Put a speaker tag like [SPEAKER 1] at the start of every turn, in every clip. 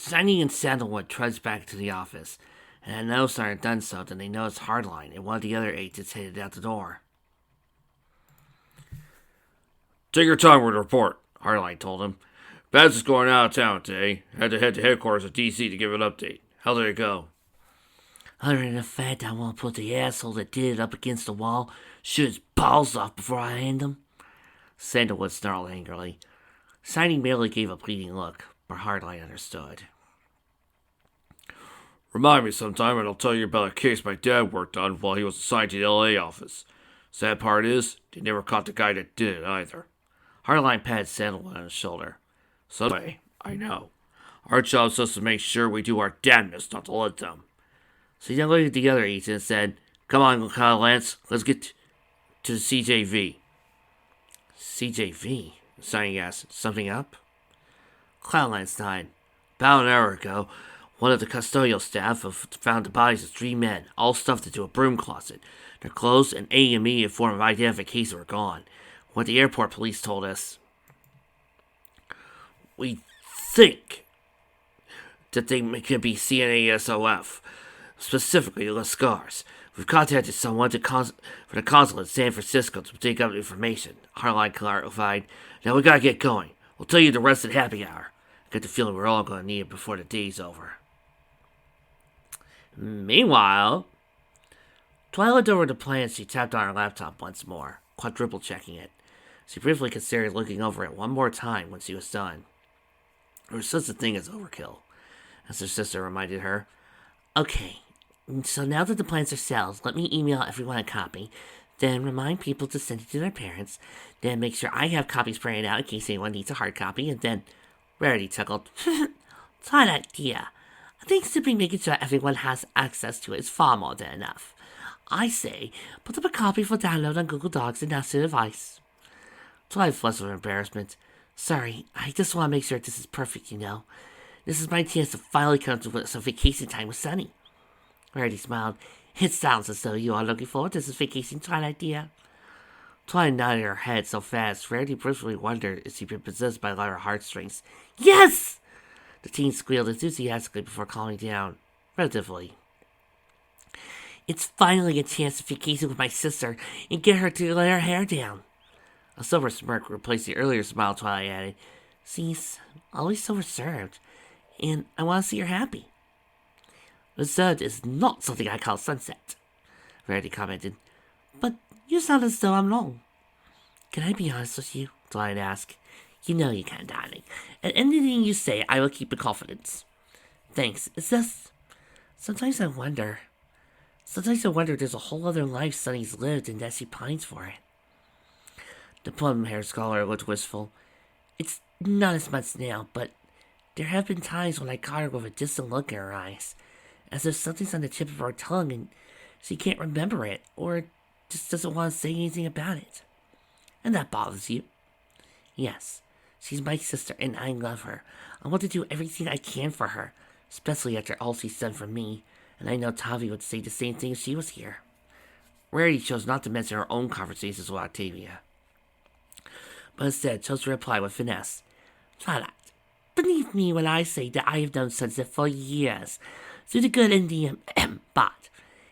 [SPEAKER 1] Shiny and Sandalwood trudged back to the office, and had no sooner done so than they noticed Hardline and one of the other agents headed out the door.
[SPEAKER 2] Take your time with the report, Hardline told him. Baz is going out of town today. Had to head to headquarters at DC to give an update. How did it go?
[SPEAKER 1] Other than the fact I want to put the asshole that did it up against the wall, shoot his balls off before I hand him. Sandalwood snarled angrily. Shiny merely gave a pleading look, but Hardline understood.
[SPEAKER 2] Remind me sometime and I'll tell you about a case my dad worked on while he was assigned to the LA office. Sad part is, they never caught the guy that did it either.
[SPEAKER 1] Hardline patted Sandalwood on his shoulder.
[SPEAKER 2] So anyway, I know. Our job's just to make sure we do our damnedest not to let them.
[SPEAKER 1] So he then looked at the other agent and said, "Come on, Kyle Lance, let's get to the CJV." CJV? Shiny asked. Something up? Kyle Lance died. About an hour ago, one of the custodial staff found the bodies of 3 men, all stuffed into a broom closet. Their clothes and any immediate form of identification were gone. What the airport police told us. We think that they could be CNASOF, specifically the Lascars. We've contacted someone for the consulate in San Francisco to take up the information, Hardline clarified. Now we gotta get going. We'll tell you the rest at happy hour. I get the feeling we're all gonna need it before the day's over. Meanwhile, Twilight looked over the plan. She tapped on her laptop once more, quadruple checking it. She briefly considered looking over it one more time when she was done. There was such a thing as overkill, as her sister reminded her. Okay, so now that the plans are settled, let me email everyone a copy, then remind people to send it to their parents, then make sure I have copies printed out in case anyone needs a hard copy, and then... Rarity chuckled. It's an idea. I think simply making sure everyone has access to it is far more than enough. I say, put up a copy for download on Google Docs and that's the device. Twilight flushed with embarrassment. Sorry, I just want to make sure this is perfect, you know. This is my chance to finally come to some vacation time with Sunny. Rarity smiled. It sounds as though you are looking forward to this vacation, Twilight, dear. Twilight nodded her head so fast, Rarity briefly wondered if she'd been possessed by lighter heartstrings. Yes! The teen squealed enthusiastically before calming down. Relatively. It's finally a chance to vacation with my sister and get her to let her hair down. A silver smirk replaced the earlier smile Twilight added. She's always so reserved, and I want to see her happy. Reserved is not something I call sunset, Rarity commented. But you sound as though I'm wrong. Can I be honest with you? Twilight asked. You know you can, darling. And anything you say, I will keep in confidence. Thanks. It's just... Sometimes I wonder if there's a whole other life Sunny's lived and that she pines for it. The plum-haired scholar looked wistful. It's not as much now, but there have been times when I caught her with a distant look in her eyes, as if something's on the tip of her tongue and she can't remember it, or just doesn't want to say anything about it. And that bothers you? Yes, she's my sister and I love her. I want to do everything I can for her, especially after all she's done for me, and I know Tavi would say the same thing if she was here. Rarity chose not to mention her own conversations with Octavia, but instead chose to reply with finesse. Twilight, believe me when I say that I have known Sunset for years, through the good and the bad,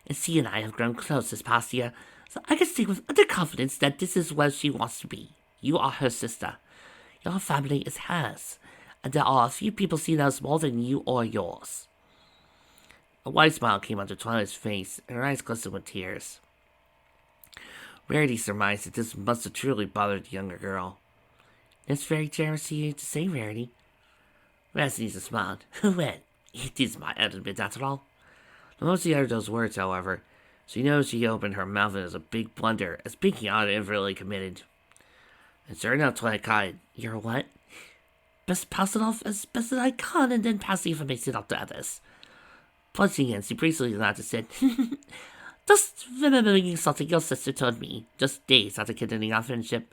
[SPEAKER 1] and she and I have grown close this past year, so I can say with utter confidence that this is where she wants to be. You are her sister. Your family is hers, and there are a few people she loves more than you or yours. A wide smile came onto Twilight's face, and her eyes glistened with tears. Rarity surmised that this must have truly bothered the younger girl. It's very generous of you to say, Rarity. Rasnisa smiled. Well, it is my element after all. The moment she uttered those words, however, she knew she opened her mouth as a big blunder, as Pinky on it really committed. And sure enough, Twilight cried, You're what? Best pass it off as best as I can, and then pass the information off to others. Plunging in, she briefly laughed and said, Just remembering something your sister told me, just days after continuing our friendship,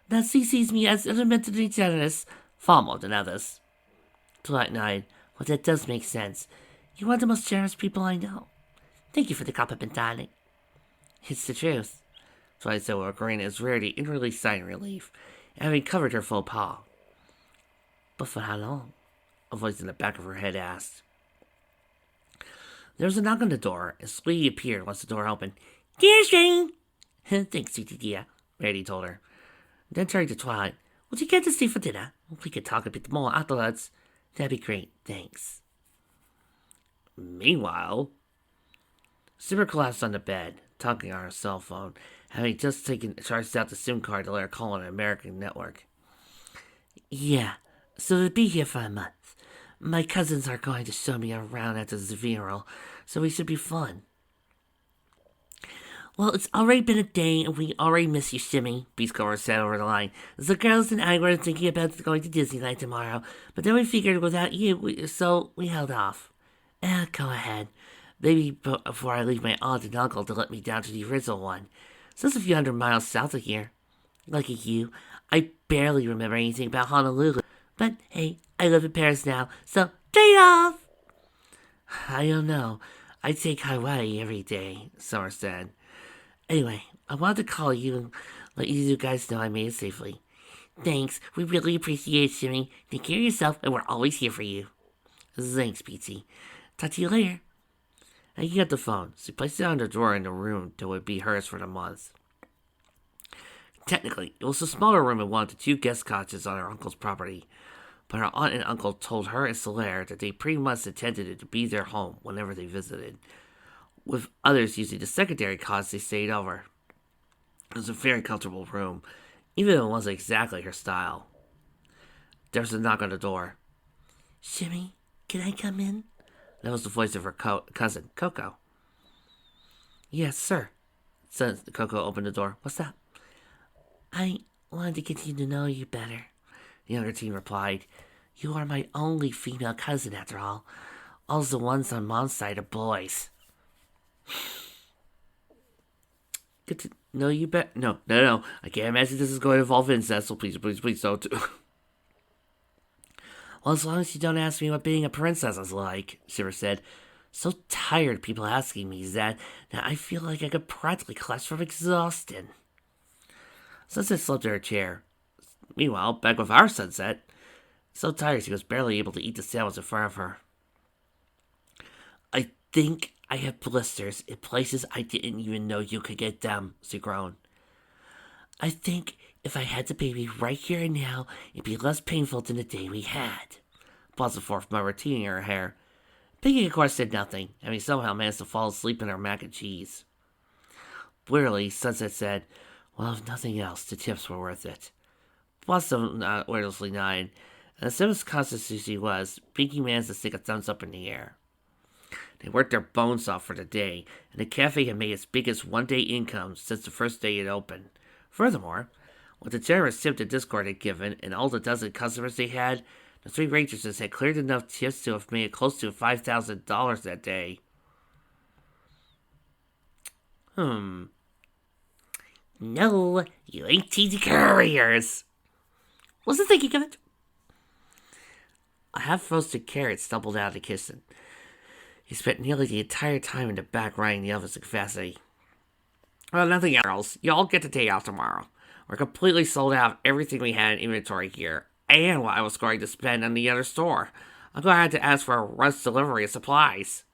[SPEAKER 1] that she sees me as elementally generous, far more than others. Twilight nodded. Well, that does make sense. You are the most generous people I know. Thank you for the compliment, darling. It's the truth. Twilight said with a grin as Rarity inwardly sighed in relief, having covered her faux pas. But for how long? a voice in the back of her head asked. There was a knock on the door, and Sweetie appeared once the door opened. "Dear Shane!" "Thanks, sweetie dear," Randy told her. Then turning to Twilight, "Would you care to stay for dinner? We could talk a bit more afterwards." "That'd be great, thanks." Meanwhile, Simmer collapsed on the bed, talking on her cell phone, having just charged out the SIM card to let her call on an American network. "Yeah, so they'll be here for a month. My cousins are going to show me around after the funeral, so it should be fun." "Well, it's already been a day, and we already miss you, Shimmy," Beastcover said over the line. "The girls and I were thinking about going to Disneyland tomorrow, but then we figured without you, so we held off." Go ahead. Maybe before I leave my aunt and uncle to let me down to the original one. So it's a few hundred miles south of here. Lucky you. I barely remember anything about Honolulu. But hey, I live in Paris now, so trade off! "I don't know. I take Hawaii every day," Summer said. "Anyway, I wanted to call you and let you guys know I made it safely." "Thanks. We really appreciate it, Shimmy. Take care of yourself, and we're always here for you." "Thanks, Petey. Talk to you later." And he got the phone, so he placed it on the drawer in the room till it would be hers for the month. Technically, it was a smaller room in one of the 2 guest cottages on her uncle's property, but her aunt and uncle told her and Solaire that they pretty much intended it to be their home whenever they visited, with others using the secondary cottage they stayed over. It was a very comfortable room, even if it wasn't exactly her style. There was a knock on the door. "Shimmy, can I come in?" That was the voice of her cousin, Coco. "Yes, sir." Since Coco opened the door. "What's up?" "I wanted to get you to know you better," the younger teen replied. "You are my only female cousin, after all. All the ones on Mom's side are boys." "Get to know you better?" No. I can't imagine this is going to involve incest, so please don't. "Well, as long as you don't ask me what being a princess is like," Shimmer said. "So tired of people asking me that now I feel like I could practically collapse from exhaustion." Sunset slumped in her chair. Meanwhile, back with our Sunset, so tired she was barely able to eat the sandwich in front of her. "I think I have blisters in places I didn't even know you could get them," she groaned. "I think if I had the baby right here and now, it'd be less painful than the day we had." Paused forth by retaining her hair. Piggy, of course, said nothing, having somehow managed to fall asleep in her mac and cheese. Wearily, Sunset said, "Well, if nothing else, the tips were worth it." Blossom wordlessly nodded, and as conscious as she was, Pinky managed to stick a thumbs up in the air. They worked their bones off for the day, and the cafe had made its biggest one-day income since the first day it opened. Furthermore, with the generous tip the Discord had given and all the dozen customers they had, the 3 waitresses had cleared enough tips to have made it close to $5,000 that day. No, you ain't teasy couriers. Wasn't thinking of it. A half-roasted carrot stumbled out of the kitchen. He spent nearly the entire time in the back riding the office capacity. "Well, nothing else. You all get the day off tomorrow. We're completely sold out of everything we had in inventory here, and what I was going to spend on the other store. I'm going to have to ask for a rush delivery of supplies."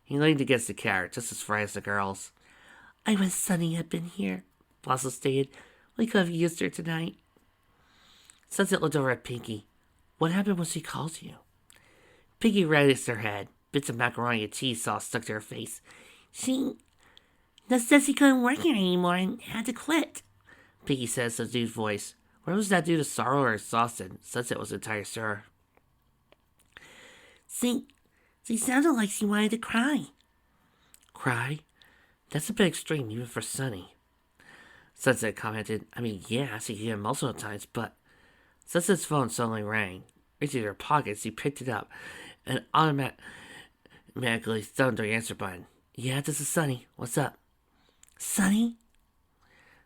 [SPEAKER 1] He leaned against the carrot, just as far as the girls. "I wish Sunny had been here," Blossom stated. "We could have used her tonight." Sunset looked over at Pinky. "What happened when she called you?" Pinky raised her head. Bits of macaroni and cheese sauce stuck to her face. She said she couldn't work here anymore and had to quit," Pinky said in a subdued voice. Where was that due to sorrow or exhaustion? Sunset was entirely sure. She sounded like she wanted to cry." "Cry? That's a bit extreme even for Sunny." Sunset commented, "I mean, yeah, she can most of the times, but..." Sunset's phone suddenly rang. Reaching her pocket, she picked it up and automatically thumbed the answer button. "Yeah, this is Sunny. What's up?" "Sunny?"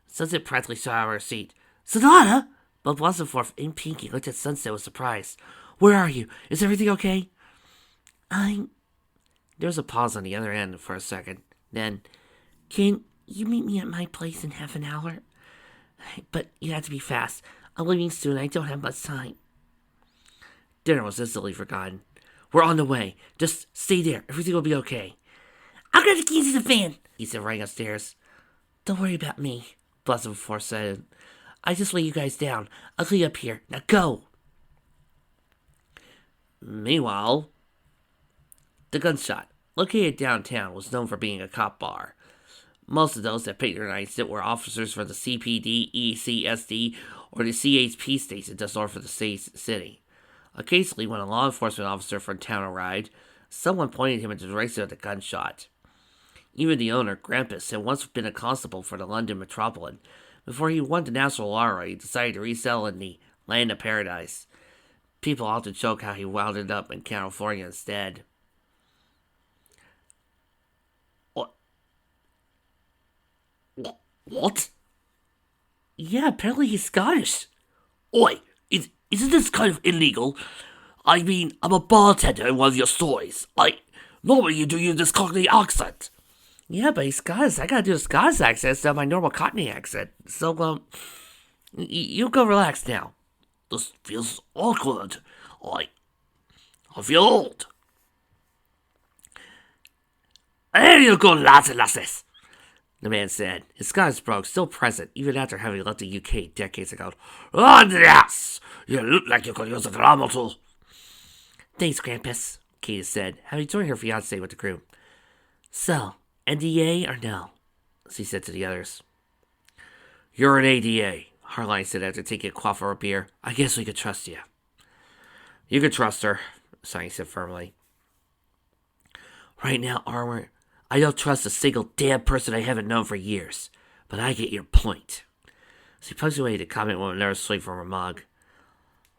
[SPEAKER 1] Sunset practically shot out of her seat. "Sonata!" Both Blossomforth and Pinky looked at Sunset with surprise. "Where are you? Is everything okay?" There was a pause on the other end for a second. Then, "Can you meet me at my place in half an hour? But you have to be fast. I'm leaving soon. I don't have much time." Dinner was instantly forgotten. We're on the way. Just stay there. Everything will be okay. I'll grab the keys to the van, he said, running upstairs. Don't worry about me, Blossom Force said. I just lay you guys down. I'll clean up here. Now go. Meanwhile, the Gunshot, located downtown, was known for being a cop bar. Most of those that patronized it were officers from the CPD, ECSD, or the CHP station just north of the city. Occasionally, when a law enforcement officer from town arrived, someone pointed him in the direction of the Gunshot. Even the owner, Grampus, had once been a constable for the London Metropolitan. Before he won the national lottery, he decided to resettle in the Land of Paradise. People often joke how he wound up in California instead. What? Yeah, apparently he's Scottish. Oi, isn't this kind of illegal? I mean, I'm a bartender in one of your stores. Normally you do use this Cockney accent. Yeah, but he's Scottish. I gotta do a Scottish accent instead of my normal Cockney accent. So, you go relax now. This feels awkward. I feel old. There you go, lads and lasses, the man said, his Scottish brogue still present even after having left the UK decades ago. Yes! You look like you could use a drama tool. Thanks, Grampus, Kate said, having joined her fiancé with the crew. So, NDA or no? She said to the others. You're an ADA, Harline said after taking a quaff of her beer. I guess we could trust you. You could trust her, Sonny said firmly. Right now, Armor, I don't trust a single damn person I haven't known for years. But I get your point. She punctuated a comment with another swing from her mug.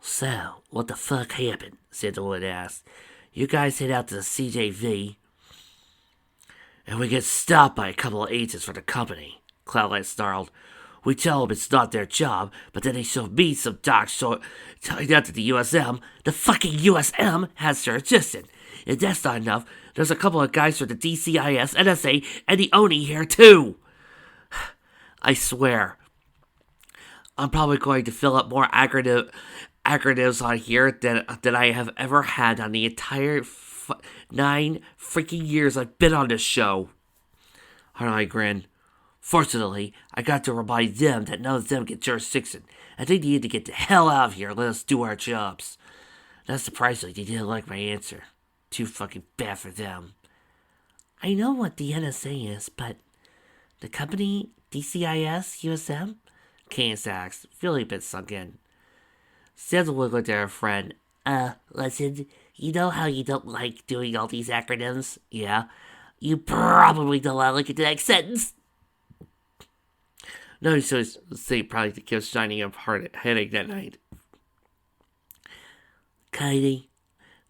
[SPEAKER 1] So, what the fuck happened? Sandalwood asked. You guys head out to the CJV, and we get stopped by a couple of agents from the company, Cloudlight snarled. We tell them it's not their job, but then they show me some docs telling that to the USM. The fucking USM has jurisdiction. If that's not enough, there's a couple of guys from the DCIS, NSA, and the ONI here too. I swear, I'm probably going to fill up more acronyms on here than I have ever had on the entire 9 freaking years I've been on this show. Harley grinned. Fortunately, I got to remind them that none of them get jurisdiction, and they needed to get the hell out of here and let us do our jobs. Not surprisingly, they didn't like my answer. Too fucking bad for them. I know what the NSA is, but the company, DCIS, USM? Keynes asked, feeling a bit sunk in. Sandalwood looked at her friend. Listen, you know how you don't like doing all these acronyms? Yeah? You probably don't want to look at the next sentence. No, so say probably to keep shining up hard headache that night. Katie,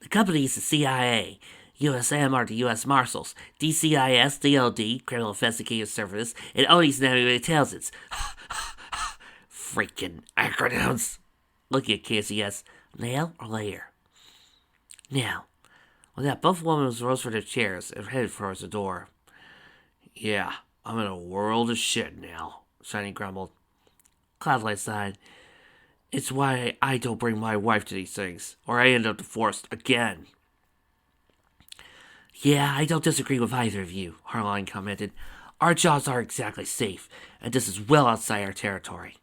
[SPEAKER 1] the company is the CIA. USM are the U.S. Marshals. DCIS, DOD, Criminal Investigative Service, and ONI's National Intelligence. Freaking acronyms. Looking at KCS, nail or layer? Now, with that, both women rose from their chairs and headed towards the door. Yeah, I'm in a world of shit now, Shiny grumbled. Cloudlight sighed. It's why I don't bring my wife to these things, or I end up divorced again. Yeah, I don't disagree with either of you, Harline commented. Our jobs aren't exactly safe, and this is well outside our territory.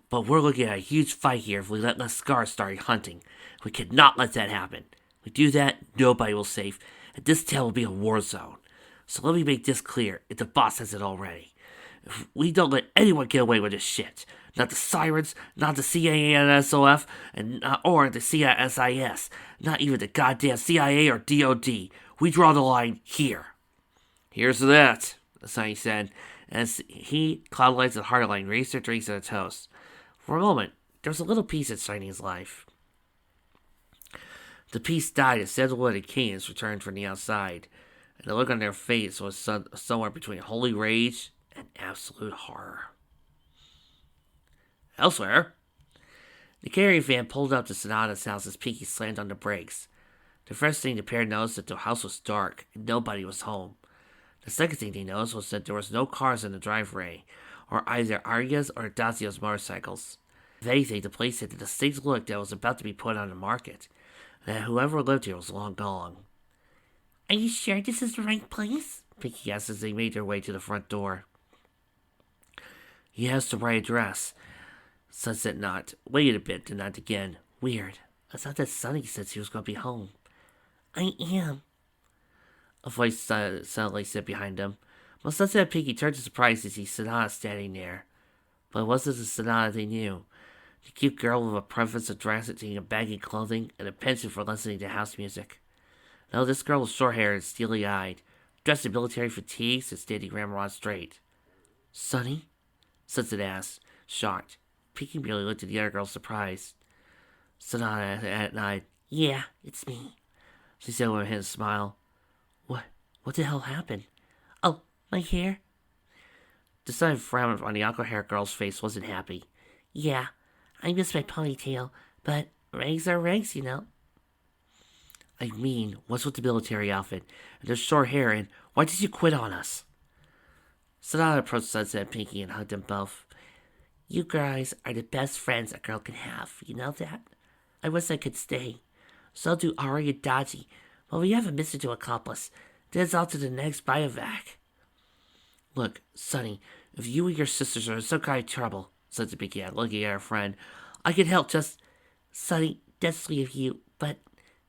[SPEAKER 1] But we're looking at a huge fight here if we let Les Scars start hunting. We cannot let that happen. If we do that, nobody will save, and this town will be a war zone. So let me make this clear, if the boss has it already. If we don't let anyone get away with this shit, not the Sirens, not the CANSOF, or the CISIS, not even the goddamn CIA or DOD. We draw the line here. Here's to that, Sonny said, as he, Cloudlights, and Harline raised their drinks and a toast. For a moment, there was a little peace in Shiny's life. The peace died as Sandalwood and Keynes returned from the outside, and the look on their face was somewhere between holy rage and absolute horror. Elsewhere, the carry van pulled up to Sonata's house as Pinky slammed on the brakes. The first thing the pair noticed that the house was dark and nobody was home. The second thing they noticed was that there was no cars in the driveway, or either Arya's or Dacio's motorcycles. If anything, the place had a distinct look that was about to be put on the market. that whoever lived here was long gone. Are you sure this is the right place? Pinky asked as they made their way to the front door. He has the right address. Sunset nodded, waited a bit, and nodded again. Weird. I thought that Sunny said she was going to be home. I am. A voice suddenly said behind them. Well, Sunset and Pinky turned to surprise to see Sonata standing there. But it wasn't the Sonata they knew. The cute girl with a preference of dressing in baggy clothing and a penchant for listening to house music. No, this girl was short-haired and steely-eyed, dressed in military fatigues and standing ramrod straight. Sunny? Sunset asked, shocked. Pinky merely looked at the other girl, surprised. Sonata nodded. Yeah, it's me, she said with a hidden smile. What the hell happened? Oh, my hair? The sudden frown on the aqua-haired girl's face wasn't happy. Yeah, I miss my ponytail, but rags are rags, you know. I mean, what's with the military outfit and the short hair, and why did you quit on us? Sonata approached Sunset and Pinky and hugged them both. You guys are the best friends a girl can have, you know that? I wish I could stay. So do Ari and Dodgy, but we have a mission to accomplish. That's on to the next biovac. Look, Sunny, if you and your sisters are in some kind of trouble, said the Pinky, looking at her friend, I can help just... Sunny, that's sweet of you, but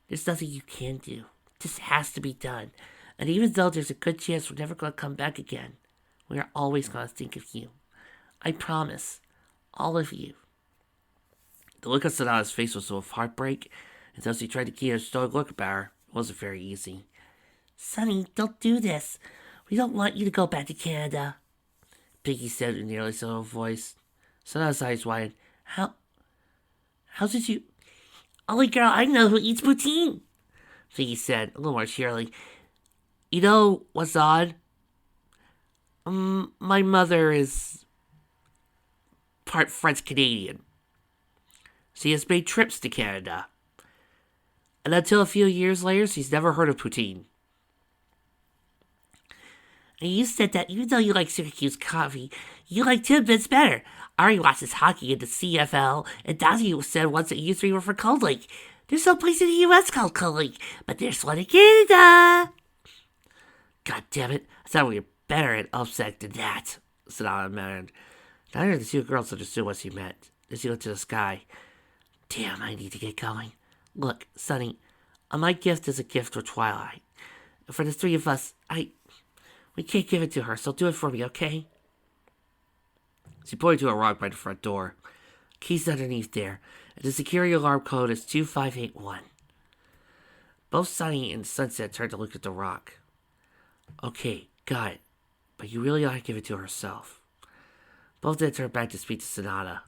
[SPEAKER 1] there's nothing you can do. This has to be done. And even though there's a good chance we're never going to come back again, we are always going to think of you. I promise. All of you. The look on Sonata's face was full of heartbreak, and though she tried to keep a stoic look about her, it wasn't very easy. Sonny, don't do this. We don't want you to go back to Canada, Pinky said in a nearly slow voice. Sonata's eyes widened. How did you... Only girl I know who eats poutine, Pinky said, a little more cheerily. You know what's odd? My mother is part French-Canadian. She has made trips to Canada. And until a few years later, she's never heard of poutine. And you said that even though you like Syracuse coffee, you like Tidbits better. Ari watches hockey in the CFL, and Dazzy said once that you three were from Cold Lake. There's no place in the U.S. called Cold Lake, but there's one in Canada. God damn it, I thought we were better at upset than that, Sonata muttered. Neither of the two girls understood what she meant. Then she looked to the sky. Damn, I need to get going. Look, Sunny, my gift is a gift for Twilight. For the three of us, we can't give it to her, so do it for me, okay? She pointed to a rock by the front door. Key's underneath there, and the security alarm code is 2581. Both Sunny and Sunset turned to look at the rock. Okay, got it, but you really ought to give it to herself. Both then turned back to speak to Sonata,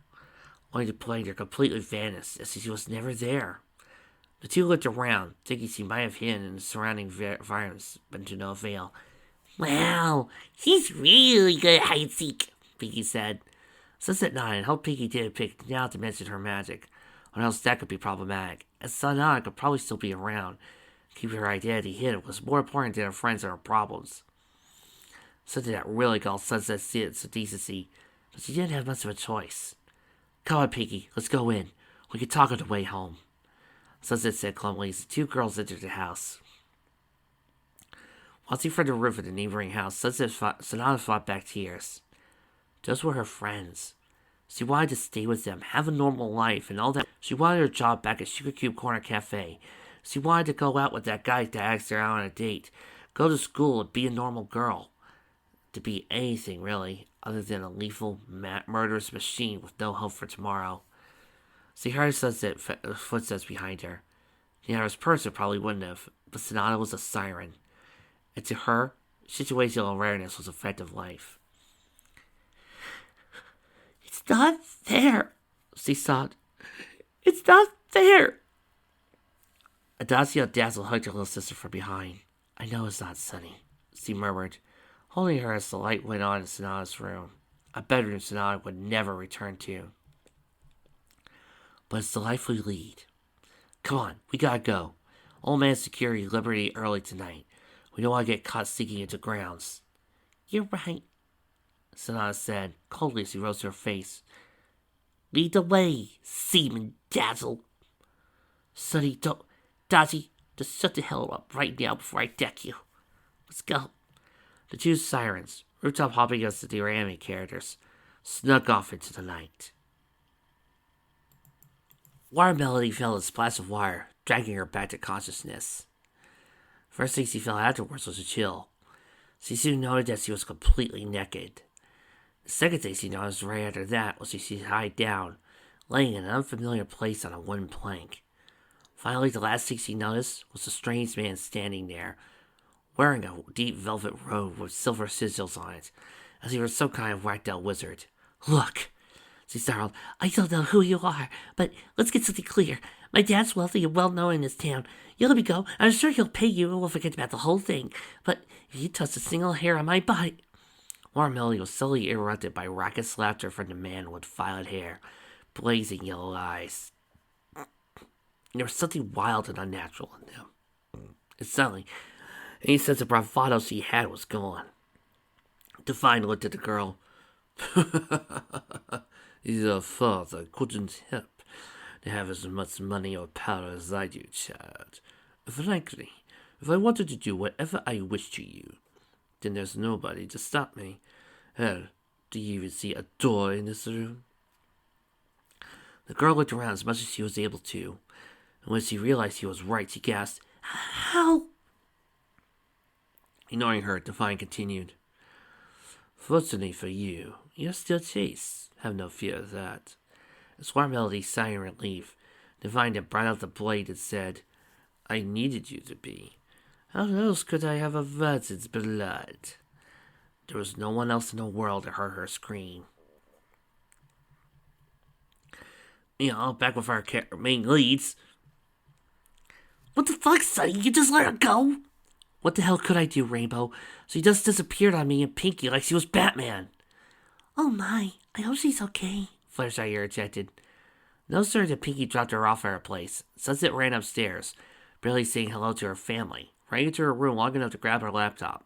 [SPEAKER 1] only to find her completely vanished, as if she was never there. The two looked around, thinking she might have hidden in the surrounding environs, but to no avail. Wow, he's really good at hide-and-seek, Pinky said. Sunset nodded and hoped Pinky didn't pick now to mention her magic, or else that could be problematic, as Sonata could probably still be around. Keeping her identity hidden was more important than her friends and her problems. Something that really called Sunset's sense of decency, but she didn't have much of a choice. Come on, Pinky, let's go in. We can talk on the way home, Sunset said clumsily as the two girls entered the house. Watching from the roof of the neighboring house, Sonata fought back tears. Those were her friends. She wanted to stay with them, have a normal life, and all that. She wanted her job back at Sugar Cube Corner Cafe. She wanted to go out with that guy that asked her out on a date, go to school and be a normal girl. To be anything, really, other than a lethal, murderous machine with no hope for tomorrow. She heard Sunset footsteps behind her. The average person probably wouldn't have, but Sonata was a siren. And to her, situational awareness was a fact of life. It's not fair, she sobbed. It's not fair. Adacia Dazzle hugged her little sister from behind. I know it's not Sunny, she murmured, holding her as the light went on in Sonata's room, a bedroom Sonata would never return to. But it's the life we lead. Come on, we gotta go. Old man security liberty early tonight. We don't want to get caught sneaking into grounds. You're right, Sonata said, coldly as she rose to her face. Lead the way, Seaman Dazzle. Sunny, don't... Dodgy, just shut the hell up right now before I deck you. Let's go. The two sirens, rooftop hopping as the Durami characters, snuck off into the night. Water Melody felt a splash of wire, dragging her back to consciousness. First thing she felt afterwards was a chill. She soon noted that she was completely naked. The second thing she noticed right after that was that she tied down, laying in an unfamiliar place on a wooden plank. Finally, the last thing she noticed was a strange man standing there, wearing a deep velvet robe with silver sigils on it, as he were some kind of whacked-out wizard. Look, she snarled, I don't know who you are, but let's get something clear. My dad's wealthy and well-known in this town. You let me go, I'm sure he'll pay you and we'll forget about the whole thing. But if you touch a single hair on my body... Warren Melody was suddenly interrupted by raucous laughter from the man with violet hair, blazing yellow eyes. There was something wild and unnatural in them. And suddenly, any sense of bravado she had was gone. Devine looked at the girl. Your father couldn't help to have as much money or power as I do, child. Frankly, if I wanted to do whatever I wish to you, then there's nobody to stop me. Hell, do you even see a door in this room? The girl looked around as much as she was able to, and when she realized he was right, she gasped, How? Ignoring her, Devine continued. Fortunately for you, you're still Chase. Have no fear of that. As Warm Melody sighed in relief, Devine then brought out the blade and said, I needed you to be. How else could I have averted blood? There was no one else in the world to hear her scream. Back with our main leads. What the fuck, Sonny? You just let her go? What the hell could I do, Rainbow? She just disappeared on me and Pinky like she was Batman. Oh my, I hope she's okay, Fluttershy interjected. No sooner did Pinky drop her off at her place, Sunset ran upstairs, barely saying hello to her family, ran into her room long enough to grab her laptop.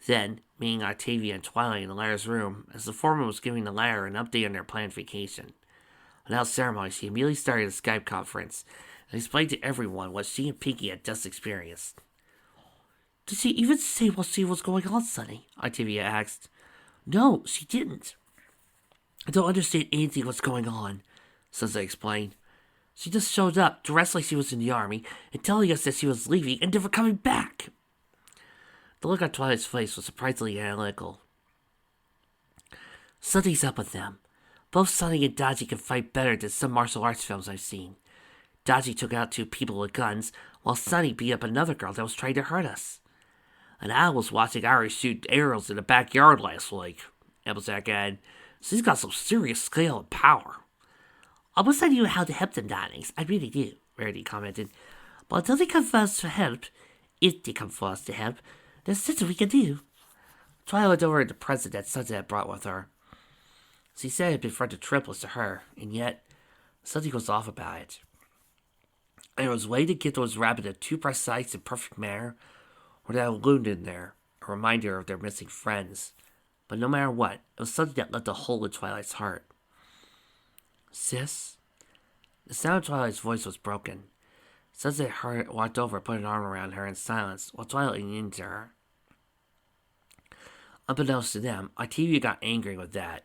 [SPEAKER 1] Then, meeting Octavia and Twilight in the latter's room, as the foreman was giving the latter an update on their planned vacation. Without ceremony, she immediately started a Skype conference and explained to everyone what she and Pinky had just experienced. Did she even say what she was going on, Sonny? Octavia asked. No, she didn't. I don't understand anything what's going on, Sunset explained. She just showed up, dressed like she was in the army, and telling us that she was leaving and never coming back. The look on Twilight's face was surprisingly analytical. Something's up with them. Both Sunny and Dodgy can fight better than some martial arts films I've seen. Dodgy took out 2 people with guns, while Sunny beat up another girl that was trying to hurt us. And I was watching Ari shoot arrows in the backyard last week, Applejack added. She's got some serious skill and power. I wish I knew how to help them, darlings. I really do, Rarity commented. But until they come for us for help, if they come for us to help, there's nothing we can do. Twilight looked over at the present that Sunset had brought with her. She said it had been for the triplets to her, and yet, something was off about it. And it was a way to get those rabbit in a too precise and perfect manner, or that wound in there, a reminder of their missing friends. But no matter what, it was something that left a hole in Twilight's heart. Sis? The sound of Twilight's voice was broken. Sunset walked over and put an arm around her in silence, while Twilight leaned into her. Unbeknownst to them, Octavia got angry with that.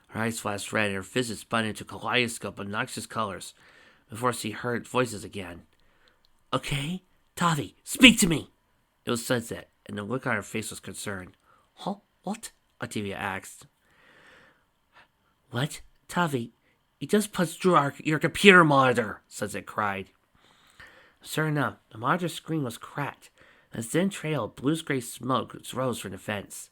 [SPEAKER 1] Her eyes flashed red and her fists spun into a kaleidoscope of noxious colors before she heard voices again. Okay? Tavi, speak to me! It was Sunset, and the look on her face was concerned. Huh? What? Octavia asked. What? Tavi, you just punched through your computer monitor, Sunset cried. Sure enough, the monitor screen was cracked, and a thin trail of bluish-gray smoke rose from the fence.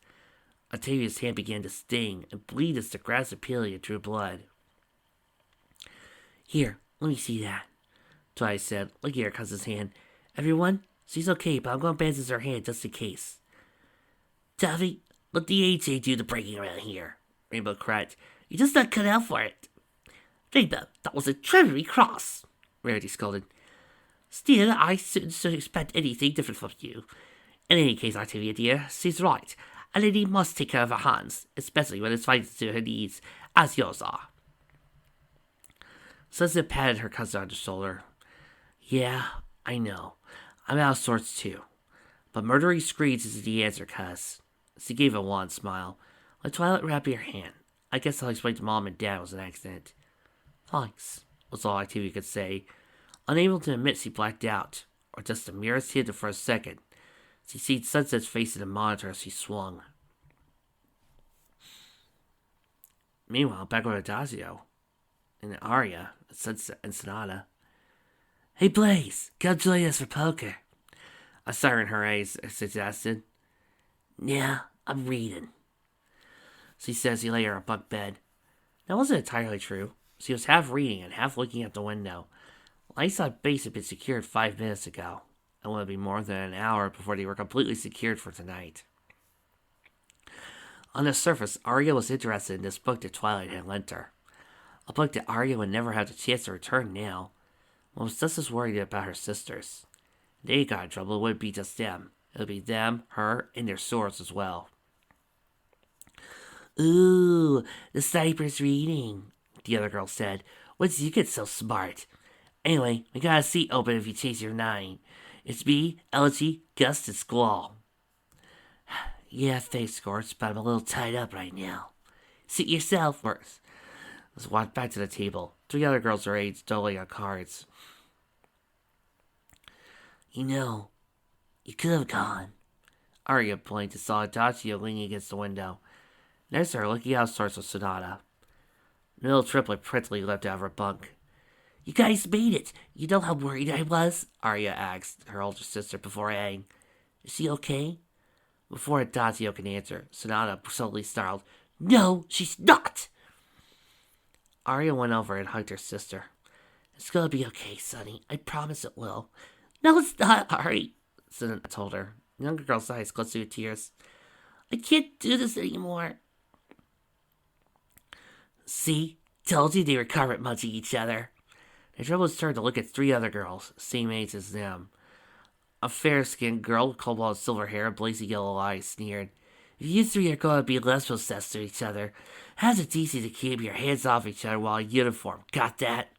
[SPEAKER 1] Octavia's hand began to sting and bleed as the grass Apelia drew blood. Here, let me see that, Twilight said, looking at her cousin's hand. Everyone, she's okay, but I'm going to bandage her hand just in case. Tavi, let the AJ do the breaking around here, Rainbow cried. You're just not cut out for it. Rainbow, that was incredibly cross, Rarity scolded. Still, I shouldn't expect anything different from you. In any case, Octavia dear, she's right. A lady must take care of her hands, especially when it's vital to her needs, as yours are. Sunset patted her cousin on the shoulder. Yeah, I know. I'm out of sorts too. But murdering screeds is the answer, cuz. She gave a wan smile. Let Twilight wrap your hand. I guess I'll explain to Mom and Dad it was an accident. Thanks, was all Octavia could say, unable to admit she blacked out, or just the merest hint for a second. She seen Sunset's face in the monitor as she swung. Meanwhile, back with Adagio and Arya, Sunset, and Sonata. Hey Blaze, come join us for poker, a siren hooray suggested. Yeah, I'm reading, she says he lay her on a bunk bed. That wasn't entirely true. She was half reading and half looking out the window. Lakeside Base had been secured 5 minutes ago. It wouldn't be more than an hour before they were completely secured for tonight. On the surface, Arya was interested in this book that Twilight had lent her. A book that Arya would never have the chance to return now. But was just as worried about her sisters. If they got in trouble, it wouldn't be just them. It would be them, her, and their swords as well. Ooh, the sniper's reading, the other girl said. What's you get so smart? Anyway, we got a seat open if you chase your 9. It's me, Elegy, Gust, and Squall. Yeah, thanks, Scorch, but I'm a little tied up right now. Sit yourself first. Let's walk back to the table. 3 other girls her age doling on cards. You know, you could have gone. Arya pointed to saw Adagio leaning against the window. Next to her, looking out sorts of Sonata. The little triplet prettily leapt out of her bunk. You guys made it. You know how worried I was? Arya asked her older sister before adding, Is she okay? Before Adagio can answer, Sonata suddenly snarled, No, she's not! Arya went over and hugged her sister. It's gonna be okay, Sonny. I promise it will. No, it's not, Ari, Sonata told her. The younger girl's eyes glistened with tears. I can't do this anymore. See? Told you they were carpet munching each other. The troubles turned to look at 3 other girls, same age as them. A fair-skinned girl with cobalt silver hair and blazing yellow eyes sneered. If you 3 are going to be less possessed to each other, how's it easy to keep your hands off each other while in uniform? Got that?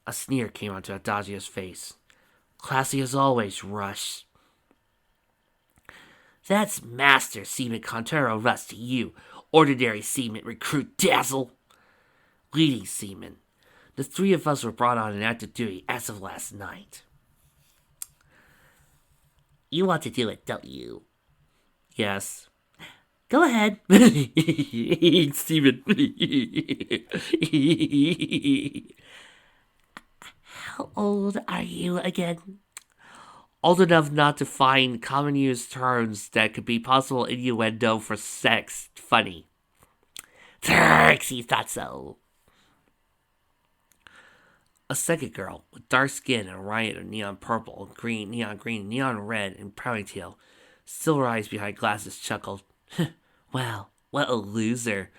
[SPEAKER 1] A sneer came onto Adagio's face. Classy as always, Rush. That's Master Seaman Contero Russ to you, ordinary seaman recruit Dazzle. Leading seaman. The 3 of us were brought on an active duty as of last night. You want to do it, don't you? Yes. Go ahead. Steven. How old are you again? Old enough not to find common use terms that could be possible innuendo for sex funny. Trixie thought so. A second girl with dark skin and a riot of neon purple, green, neon red, and ponytail, silver eyes behind glasses, chuckled. Wow, what a loser.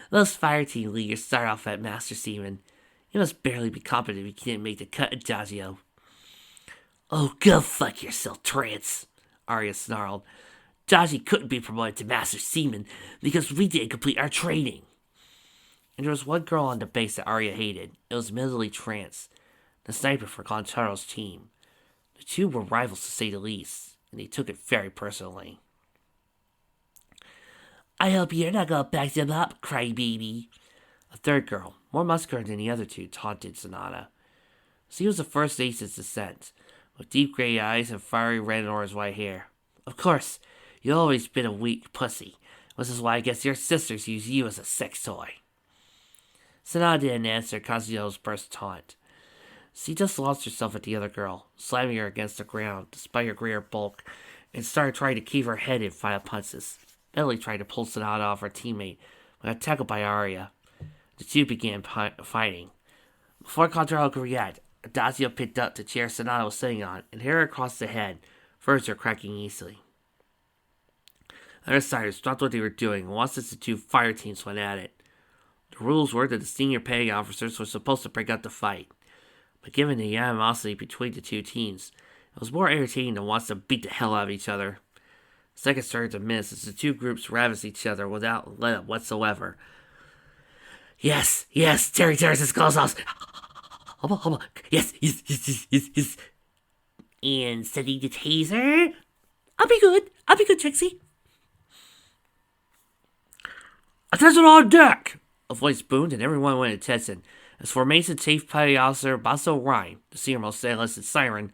[SPEAKER 1] Those fire team leaders start off at Master Seaman. You must barely be competent if you can't make the cut, Adagio. Oh, go fuck yourself, Trance, Arya snarled. Jaji couldn't be promoted to Master Seaman because we didn't complete our training. And there was one girl on the base that Arya hated. It was admittedly Trance, the sniper for Concharo's team. The 2 were rivals to say the least, and they took it very personally. I hope you're not gonna back them up, crybaby. A third girl, more muscular than the other 2, taunted Sonata. She was the first ace's descent, with deep gray eyes and fiery red or white hair. Of course, you've always been a weak pussy, which is why I guess your sisters use you as a sex toy. Sonata didn't answer Kazuyo's burst taunt. She just lost herself at the other girl, slamming her against the ground despite her greater bulk, and started trying to keep her head in final punches. Bentley tried to pull Sonata off her teammate, but got tackled by Arya. The 2 began fighting. Before Contralto could react, Adagio picked up the chair Sonata was sitting on and hit her across the head, furniture cracking easily. Other siders stopped what they were doing and watched as the 2 fire teams went at it. The rules were that the senior petty officers were supposed to break up the fight, but given the animosity between the 2 teams, it was more entertaining to watch them beat the hell out of each other. Seconds started to miss as the 2 groups ravaged each other without let up whatsoever. Yes, Terry Terrace's calls off. Yes. And setting the taser. I'll be good, Trixie.
[SPEAKER 2] Attention on deck!
[SPEAKER 1] A voice boomed and everyone went attention. As Formation Chief Petty Officer Basso Rhyme, the senior most enlisted siren,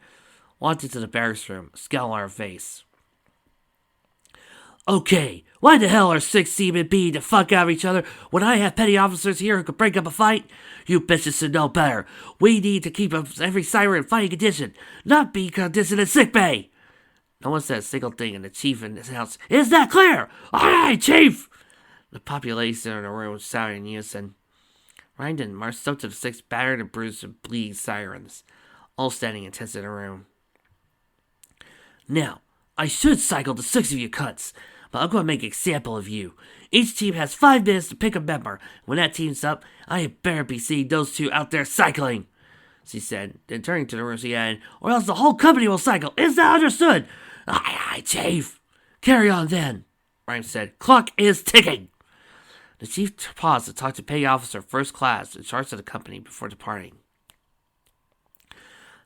[SPEAKER 1] walked into the barracks room, a scowl on her face. Okay, why the hell are 6 seamen beating the fuck out of each other when I have petty officers here who could break up a fight? You bitches should know better. We need to keep every siren in fighting condition, not be conditioned in sickbay. No one said a single thing, and the chief announced, Is that clear? Aye, chief! The population in the room shouted in unison. Ryan marched up to the 6 battered and bruised and bleeding sirens, all standing in tents in the room. Now, I should cycle the 6 of you cunts, but I'm going to make an example of you. Each team has 5 minutes to pick a member. When that team's up, I had better be seeing those 2 out there cycling, she said. Then turning to the room, she added, or else the whole company will cycle. Is that understood? Aye, chief. Carry on then, Ryan said. Clock is ticking. The chief paused to talk to Petty Officer First Class in charge of the company before departing.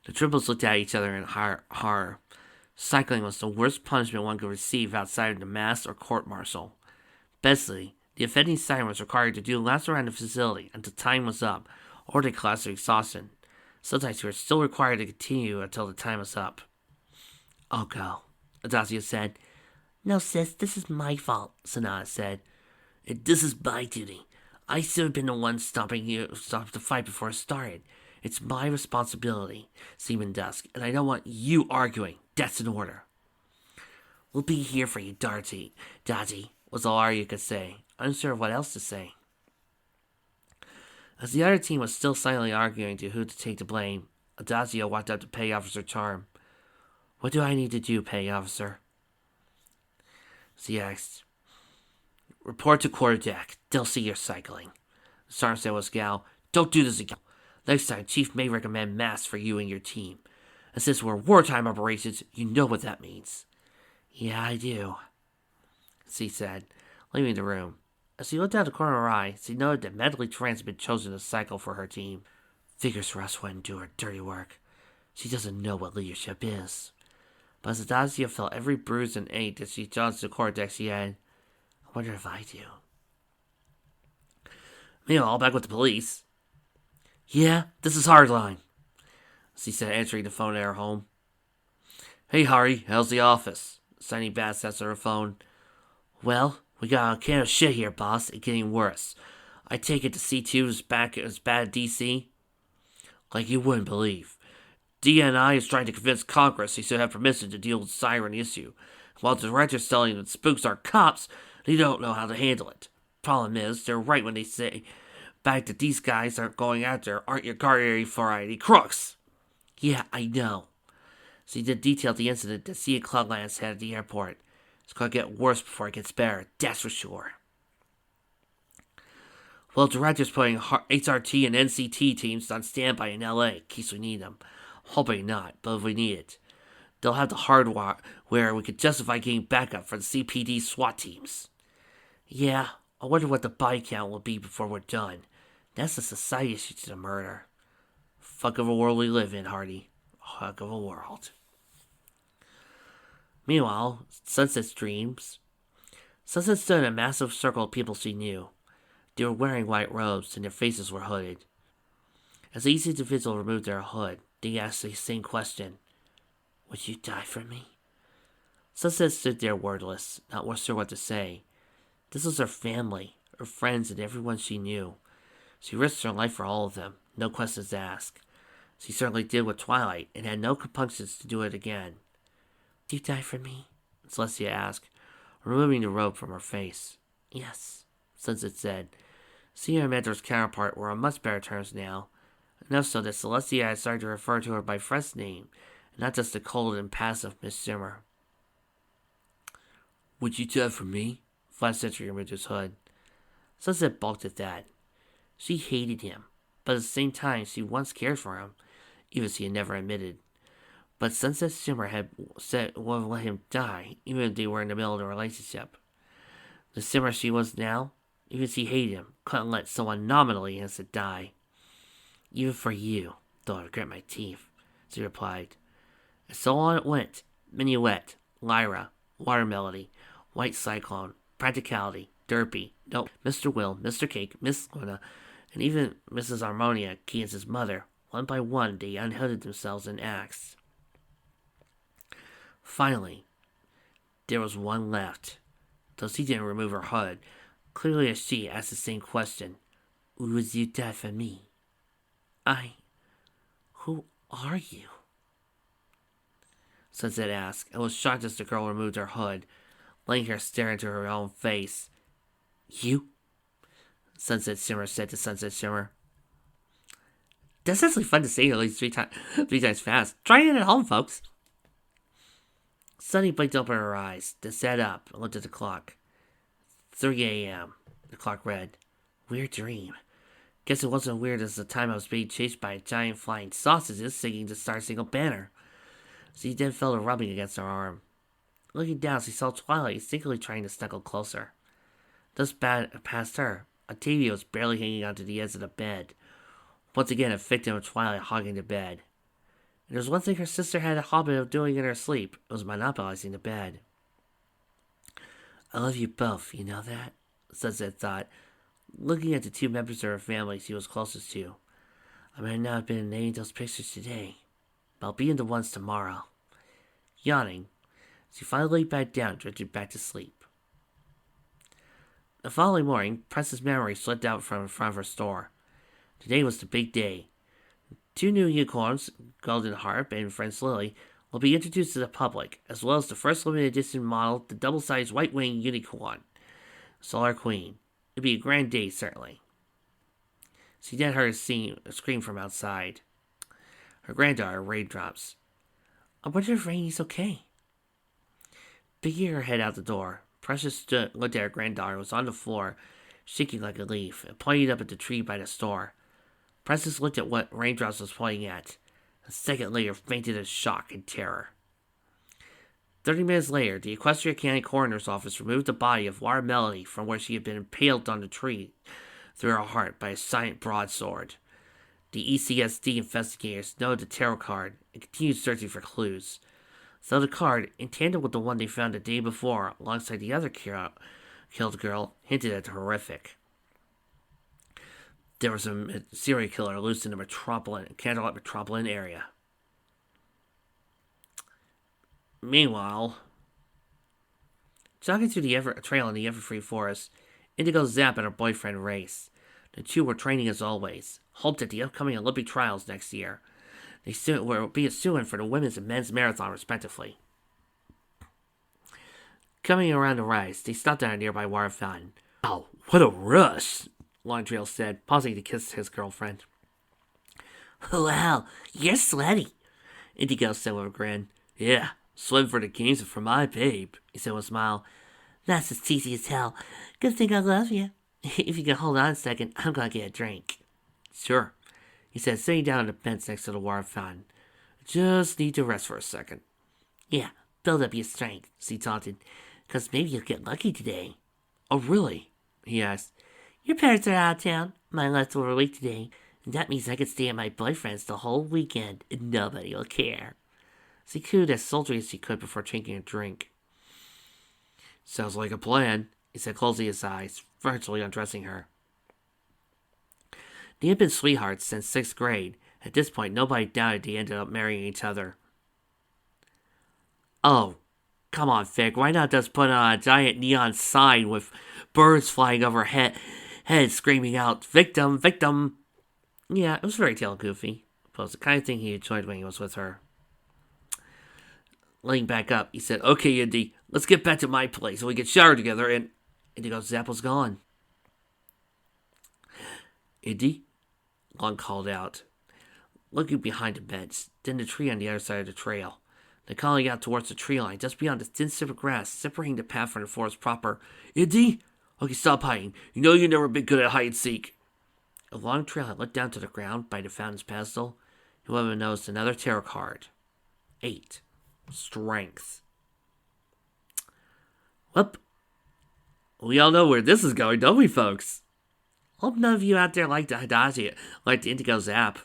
[SPEAKER 1] The triples looked at each other in horror. Cycling was the worst punishment one could receive outside of the mass or court-martial. Besley, the offending siren, was required to do laps around the facility until time was up, or they collapsed of exhaustion. Sometimes they were still required to continue until the time was up. I'll go, Adazio said. No, sis, this is my fault, Sonata said. And this is my duty. I should have been the one stopping the fight before it started. It's my responsibility, Seaman Dusk, and I don't want you arguing. That's an order. We'll be here for you, Dodgy, was all Arya could say, unsure of what else to say. As the other team was still silently arguing to who to take the blame, Adazio walked up to Petty Officer Charm. What do I need to do, Petty Officer? She asked. Report to quarterdeck. They'll see you're cycling. The sergeant said with a scowl. Don't do this again. Next time, Chief may recommend masks for you and your team. And since we're wartime operations, you know what that means. Yeah, I do, she said, leaving the room. As she looked out the corner of her eye, she noted that Medley Trance had been chosen to cycle for her team. Figures for us wouldn't do her dirty work. She doesn't know what leadership is. But as Adazio felt every bruise and ache as she judged the quarterdeck, she added, I wonder if I do. Meanwhile, back with the police. Yeah, this is Hardline, she said, answering the phone at her home. Hey, Harry, how's the office? Sunny Bass answered her phone. Well, we got a can of shit here, boss. It's getting worse. I take it the C2 is back as bad at DC? Like you wouldn't believe. DNI is trying to convince Congress he should have permission to deal with the siren issue. While the director's telling them spooks are cops, they don't know how to handle it. Problem is, they're right when they say back that these guys aren't going out there aren't your Garden Variety crooks. Yeah, I know. So he did detail the incident that Cia Cloudlands had at the airport. It's going to get worse before it gets better, that's for sure. Well, the director's putting HRT and NCT teams on standby in LA in case we need them. Hoping not, but if we need it, they'll have the hardware where we could justify getting backup for the CPD SWAT teams. Yeah, I wonder what the body count will be before we're done. That's a society issue to the murder. Fuck of a world we live in, Hardy. Fuck of a world. Meanwhile, Sunset's dreams. Sunset stood in a massive circle of people she knew. They were wearing white robes and their faces were hooded. As each individual removed their hood, they asked the same question. Would you die for me? Sunset stood there wordless, not sure what to say. This was her family, her friends, and everyone she knew. She risked her life for all of them, no questions asked. She certainly did with Twilight, and had no compunctions to do it again. Would you die for me? Celestia asked, removing the robe from her face. Yes, Sunset said. She and her mentor's counterpart were on much better terms now. Enough so that Celestia had started to refer to her by first name, and not just the cold and passive Miss Shimmer. Would you die for me? Flash Sentry removed his hood. Sunset balked at that. She hated him, but at the same time she once cared for him, even if she had never admitted. But Sunset Shimmer had said wouldn't let him die, even if they were in the middle of a relationship. The Shimmer she was now, even if she hated him, couldn't let someone nominally innocent die. Even for you, though I regret my teeth, she replied. And so on it went. Minuet, Lyra, Water Melody, White Cyclone, Practicality, Derpy, Nope, Mr. Will, Mr. Cake, Miss Luna, and even Mrs. Harmonia, Keans's mother. One by one, they unhooded themselves in acts. Finally, there was one left. Though she didn't remove her hood, clearly as she asked the same question. Would you die for me? Who are you? Sunset asked, and was shocked as the girl removed her hood, letting her stare into her own face. You? Sunset Shimmer said to Sunset Shimmer. That's actually fun to say at least three times fast. Try it at home, folks. Sunny blinked open her eyes, then sat up and looked at the clock. 3 a.m. The clock read. Weird dream. Guess it wasn't weird as the time I was being chased by giant flying sausages singing the Star Spangled Banner. She then felt a rubbing against her arm. Looking down, she saw Twilight instinctively trying to snuggle closer. Just past her, Octavia was barely hanging onto the edge of the bed. Once again, a victim of Twilight hogging the bed. And there was one thing her sister had a habit of doing in her sleep. It was monopolizing the bed. I love you both, you know that? Sunset thought, looking at the two members of her family she was closest to. I might not have been in any of those pictures today, but I'll be in the ones tomorrow. Yawning, she finally laid back down and drifted back to sleep. The following morning, Princess Memory slipped out from in front of her store. Today was the big day. 2 new unicorns, Golden Harp and Prince Lily, will be introduced to the public, as well as the first limited edition model, the double-sized white-winged unicorn, Solar Queen. It'd be a grand day, certainly. She then heard a scream from outside. Her granddaughter, Raindrops. I wonder if Rainy's okay. Peeking her head out the door, Precious looked at her granddaughter, who was on the floor, shaking like a leaf, and pointed up at the tree by the store. Precious looked at what Raindrops was pointing at. A second later, fainted in shock and terror. 30 minutes later, the Equestria County Coroner's Office removed the body of Water Melody from where she had been impaled on the tree through her heart by a silent broadsword. The ECSD investigators noted the tarot card and continued searching for clues. So the card, in tandem with the one they found the day before alongside the other killed girl, hinted at the horrific. There was a serial killer loose in the Candlelight Metropolitan area. Meanwhile, jogging through the trail in the Everfree Forest, Indigo Zap and her boyfriend Race. The two were training as always, hoped at the upcoming Olympic trials next year. They were being suing for the women's and men's marathon, respectively. Coming around the rise, they stopped at a nearby water fountain. Oh, what a rush! Longtrail said, pausing to kiss his girlfriend. Wow, you're sweaty, Indigo said with a grin. Yeah, swim for the games and for my babe, he said with a smile. That's as teasy as hell. Good thing I love you. If you can hold on a second, I'm gonna get a drink. Sure, he said, sitting down on the bench next to the water fountain. Just need to rest for a second. Yeah, build up your strength, she taunted, 'cause maybe you'll get lucky today. Oh, really? He asked. Your parents are out of town. Mine left over a week today, and that means I can stay at my boyfriend's the whole weekend, and nobody will care. She cooed as sultry as she could before drinking a drink. Sounds like a plan, he said, closing his eyes, virtually undressing her. They had been sweethearts since 6th grade. At this point, nobody doubted they ended up marrying each other. Oh, come on, Vic. Why not just put on a giant neon sign with birds flying over head screaming out, victim, victim? Yeah, it was very tail goofy. But it was the kind of thing he enjoyed when he was with her. Laying back up, he said, Okay, Indy, let's get back to my place so we can shower together, and Indigo Zap was gone. Indy? Long called out, looking behind the bench, then the tree on the other side of the trail. Then calling out towards the tree line just beyond the thin strip of grass separating the path from the forest proper. Indy? Okay, stop hiding. You know you've never been good at hide and seek. A long trail had looked down to the ground by the fountain's pedestal. Whoever noticed another tarot card. 8. Strength. Whoop. We all know where this is going, don't we, folks? Hope none of you out there like the Hadashi, like the Indigo Zap.